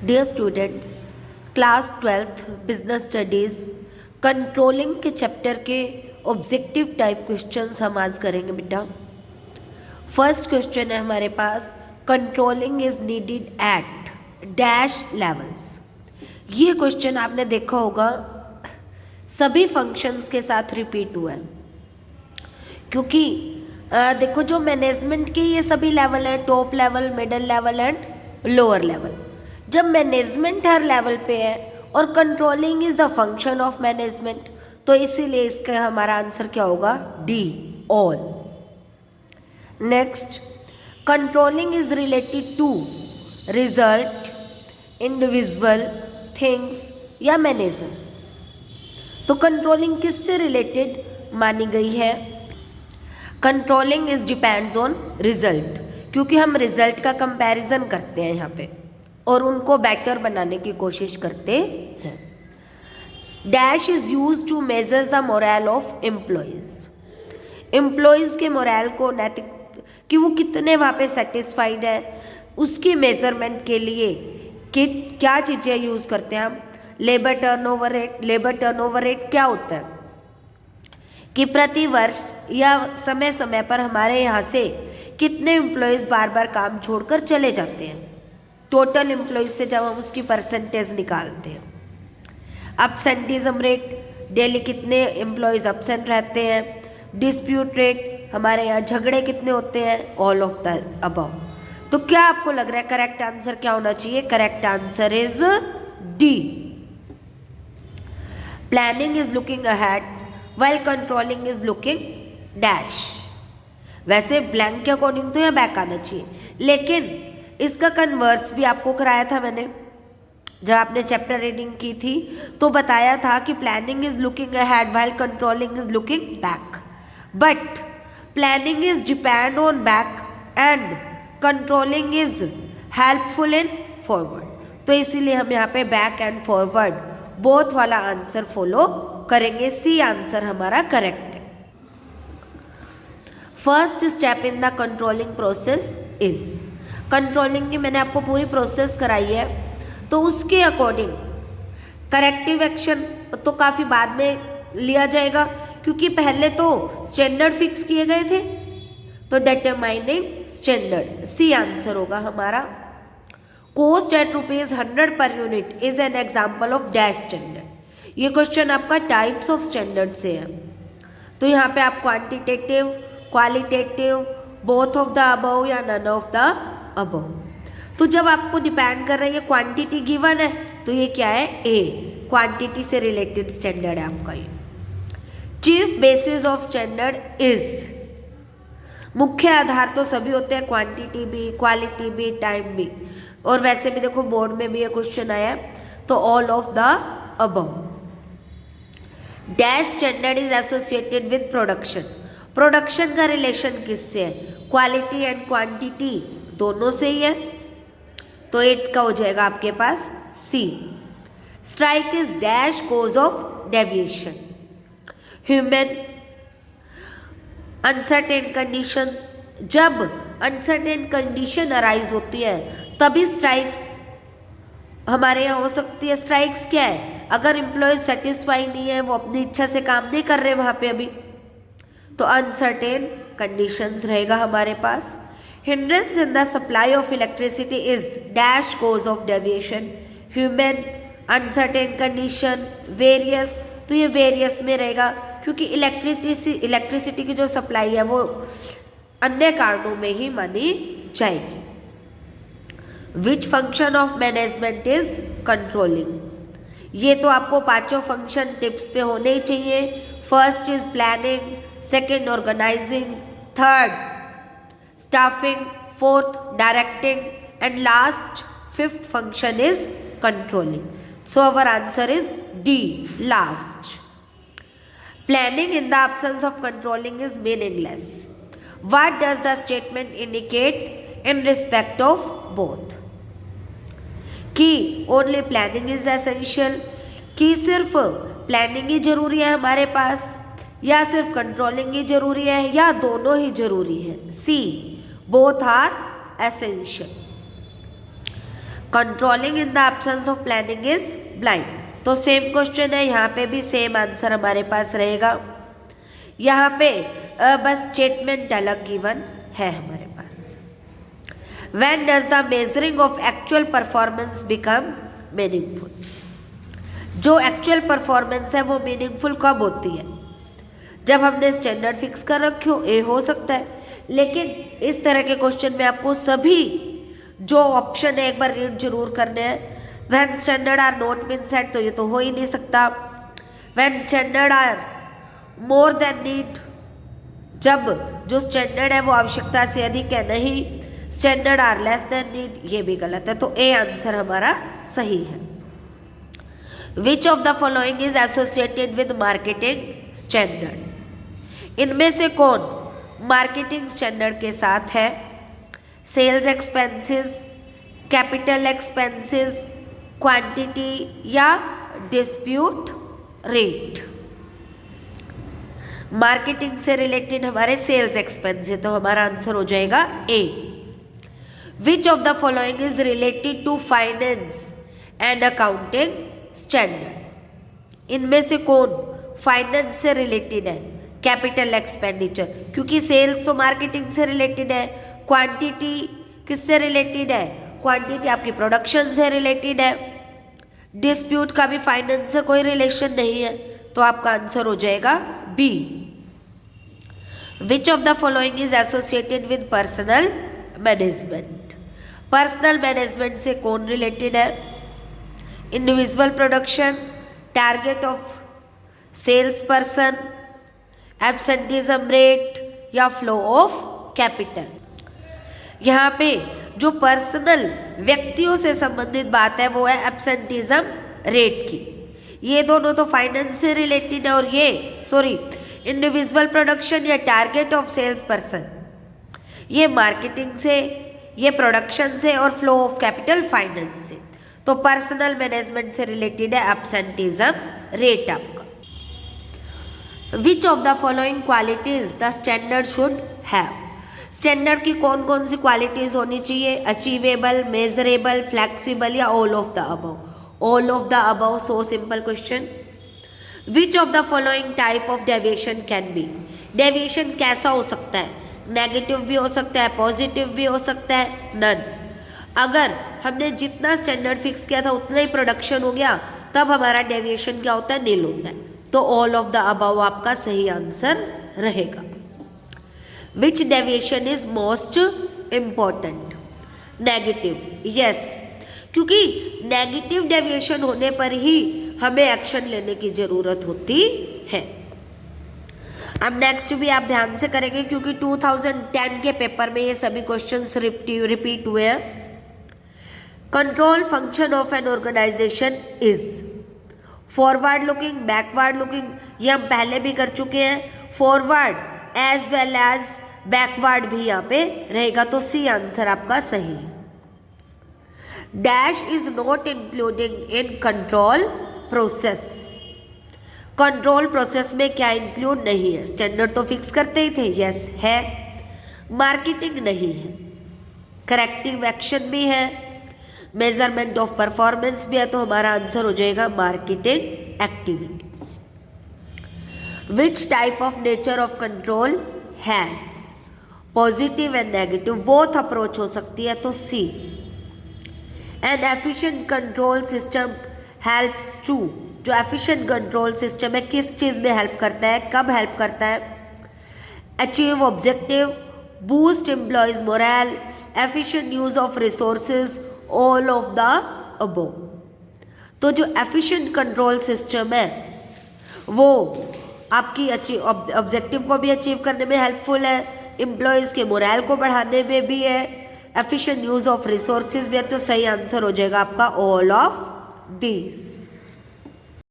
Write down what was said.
Dear students, class 12th business studies controlling के chapter के objective type questions हम आज करेंगे बेटा। फर्स्ट क्वेश्चन है हमारे पास, controlling is needed at dash levels. ये क्वेश्चन आपने देखा होगा सभी फंक्शंस के साथ रिपीट हुआ है, क्योंकि देखो जो मैनेजमेंट के ये सभी लेवल हैं, top level, middle level and lower level. जब मैनेजमेंट हर लेवल पे है और controlling is the function of management, तो इसीलिए इसका हमारा आंसर क्या होगा? D, all. Next, controlling is related to result, individual, things या मैनेजर। तो कंट्रोलिंग किससे रिलेटेड मानी गई है? Controlling is depends on result, क्योंकि हम रिजल्ट का कंपैरिजन करते हैं यहाँ पे और उनको बेटर बनाने की कोशिश करते हैं। Dash is use to measure the moral of employees. Employees के मोरल को, नैतिक कि वो कितने वहाँ पे सेटिस्फाइड है, उसकी मेजरमेंट के लिए कि क्या चीज़ें यूज़ करते हैं हम? Labour turnover rate. Labour turnover rate क्या होता है कि प्रति वर्ष या समय समय पर हमारे यहाँ से कितने एम्प्लॉयज़ बार बार काम छोड़कर चले जाते हैं, टोटल एम्प्लॉयज़ से जब हम उसकी परसेंटेज निकालते हैं। अब्सेंटिज्म रेट, डेली कितने एम्प्लॉयज़ अब्सेंट रहते हैं। डिस्प्यूट रेट, हमारे यहाँ झगड़े कितने होते हैं। All of the above. तो क्या आपको लग रहा है करेक्ट आंसर क्या होना चाहिए? Correct answer is D. Planning is looking ahead while controlling is looking dash। वैसे ब्लैंक के अकॉर्डिंग तो यहाँ बैक आना चाहिए, लेकिन इसका कन्वर्स भी आपको कराया था मैंने जब आपने चैप्टर रीडिंग की थी, तो बताया था कि planning is looking ahead while controlling is looking back, but planning is depend on back and controlling is helpful in forward। तो इसीलिए हम यहाँ पे बैक एंड फॉरवर्ड बोथ वाला आंसर फॉलो करेंगे। सी आंसर हमारा करेक्ट है। First step in the controlling process is, controlling की मैंने आपको पूरी प्रोसेस कराई है, तो उसके अकॉर्डिंग करेक्टिव एक्शन तो काफ़ी बाद में लिया जाएगा, क्योंकि पहले तो स्टैंडर्ड फिक्स किए गए थे। तो डिटरमाइनिंग स्टैंडर्ड, सी आंसर होगा हमारा। Cost at ₹100 per unit is an example of dash standard. ये क्वेश्चन आपका टाइप्स ऑफ स्टैंडर्ड से है, तो यहाँ पे आप quantitative, qualitative, both of the above या नन ऑफ द अबव। तो जब आपको डिपेंड कर रही है क्वांटिटी गिवन है, तो ये क्या है? ए, क्वांटिटी से रिलेटेड स्टैंडर्ड है आपका ये। Chief basis of standard is, मुख्य आधार तो सभी होते हैं, क्वांटिटी भी, क्वालिटी भी, टाइम भी। और वैसे भी देखो बोर्ड में भी ये क्वेश्चन आया, तो all of the above. Dash standard is associated with production. Production का रिलेशन किससे है? क्वालिटी एंड क्वांटिटी दोनों से ही है, तो 8 का हो जाएगा आपके पास C. Strike is dash cause of deviation. Human uncertain conditions, जब अनसर्टेन कंडीशन अराइज होती है तभी स्ट्राइक्स हमारे यहाँ हो सकती है। स्ट्राइक्स क्या है? अगर एम्प्लॉय सेटिस्फाई नहीं है, वो अपनी इच्छा से काम नहीं कर रहे वहाँ पे अभी, तो अनसर्टेन कंडीशंस रहेगा हमारे पास। Hindrance in the supply of electricity is dash cause of deviation. Human uncertain condition, various, तो ये वेरियस में रहेगा, क्योंकि इलेक्ट्रिसिटी की जो सप्लाई है वो अन्य कारणों में ही मानी जाएगी। Which function of management is controlling. ये तो आपको पांचों फंक्शन टिप्स पे होने ही चाहिए। First is planning, second organizing, third staffing, fourth directing and last fifth function is controlling. So our answer is D, last. Planning in the absence of controlling is meaningless. What does the statement indicate in respect of both? कि only planning is essential, कि सिर्फ planning ही जरूरी है हमारे पास, या सिर्फ controlling ही जरूरी है, या दोनों ही जरूरी है। C, both are essential. Controlling in the absence of planning is blind. तो सेम क्वेश्चन है, यहाँ पे भी सेम आंसर हमारे पास रहेगा। यहाँ पे बस स्टेटमेंट अलग गिवन है हमारे पास। When does the measuring of actual performance become meaningful? जो एक्चुअल परफॉर्मेंस है वो मीनिंगफुल कब होती है? जब हमने स्टैंडर्ड फिक्स कर रखी हो, ए हो सकता है। लेकिन इस तरह के क्वेश्चन में आपको सभी जो ऑप्शन है एक बार रीड जरूर करने हैं। When standard are not been set, तो ये तो हो ही नहीं सकता। When standard are more than need, जब जो स्टैंडर्ड है वो आवश्यकता से अधिक है, नहीं। Standard are less than need, ये भी गलत है। तो ए आंसर हमारा सही है। Which of the following is associated with marketing standard? इनमें से कौन मार्केटिंग स्टैंडर्ड के साथ है? Sales expenses, capital expenses, quantity या डिस्प्यूट रेट? मार्केटिंग से रिलेटेड हमारे सेल्स एक्सपेंस है, तो हमारा आंसर हो जाएगा A. Which of the following is related to finance and accounting standard? इनमें से कौन फाइनेंस से रिलेटेड है? कैपिटल एक्सपेंडिचर, क्योंकि सेल्स तो मार्केटिंग से रिलेटेड है। क्वांटिटी किससे रिलेटेड है? क्वांटिटी आपकी प्रोडक्शन से रिलेटेड है। डिस्प्यूट का भी फाइनेंस से कोई रिलेशन नहीं है, तो आपका आंसर हो जाएगा B. Which of the following is associated with personnel management? Personnel management से कौन रिलेटेड है? Individual production, target of sales person, absenteeism rate या फ्लो ऑफ कैपिटल? यहाँ पे जो पर्सनल व्यक्तियों से संबंधित बात है वो है एब्सेंटिज्म रेट की। ये दोनों तो फाइनेंस से रिलेटेड है, और ये इंडिविजुअल प्रोडक्शन या टारगेट ऑफ सेल्स पर्सन ये मार्केटिंग से, ये प्रोडक्शन से, और फ्लो ऑफ कैपिटल फाइनेंस से। तो पर्सनल मैनेजमेंट से रिलेटेड है एब्सेंटिज्म रेट आपका। विच of the following qualities the standard should have? Standard की कौन कौन सी क्वालिटीज होनी चाहिए? अचीवेबल, मेजरेबल, फ्लेक्सिबल या all of the above? All of the above. So simple question. Which of the following type of deviation can be? Deviation कैसा हो सकता है? नेगेटिव भी हो सकता है, पॉजिटिव भी हो सकता है, नन। अगर हमने जितना स्टैंडर्ड फिक्स किया था उतना ही प्रोडक्शन हो गया, तब हमारा डेविएशन क्या होता है? नील होता है। तो ऑल ऑफ द अबव आपका सही आंसर रहेगा। Which deviation is most important? Negative. Yes, क्योंकि नेगेटिव डेविएशन होने पर ही हमें एक्शन लेने की जरूरत होती है। अब नेक्स्ट भी आप ध्यान से करेंगे, क्योंकि 2010 के पेपर में ये सभी क्वेश्चंस रिपीट हुए हैं। Control function of an organization is forward looking, backward looking, ये हम पहले भी कर चुके हैं। Forward as well as backward भी यहाँ पे रहेगा, तो सी आंसर आपका सही है। Dash is not including in control process. Control process में क्या इंक्लूड नहीं है? स्टैंडर्ड तो फिक्स करते ही थे, यस है। मार्केटिंग नहीं है, करेक्टिव एक्शन भी है, मेजरमेंट ऑफ परफॉर्मेंस भी है, तो हमारा आंसर हो जाएगा marketing activity. Which type of nature of control has? Positive and negative both approach हो सकती है, तो C. An efficient control system helps to, जो एफिशिएंट कंट्रोल सिस्टम है किस चीज़ में हेल्प करता है, कब हेल्प करता है? Achieve objective, boost employees moral, efficient use of resources, all of the above. तो जो एफिशिएंट कंट्रोल सिस्टम है वो आपकी ऑब्जेक्टिव को भी अचीव करने में हेल्पफुल है, एम्प्लॉयज़ के मोरल को बढ़ाने में भी है, एफिशिएंट यूज ऑफ रिसोर्सेज भी है, तो सही आंसर हो जाएगा आपका ऑल ऑफ दिस।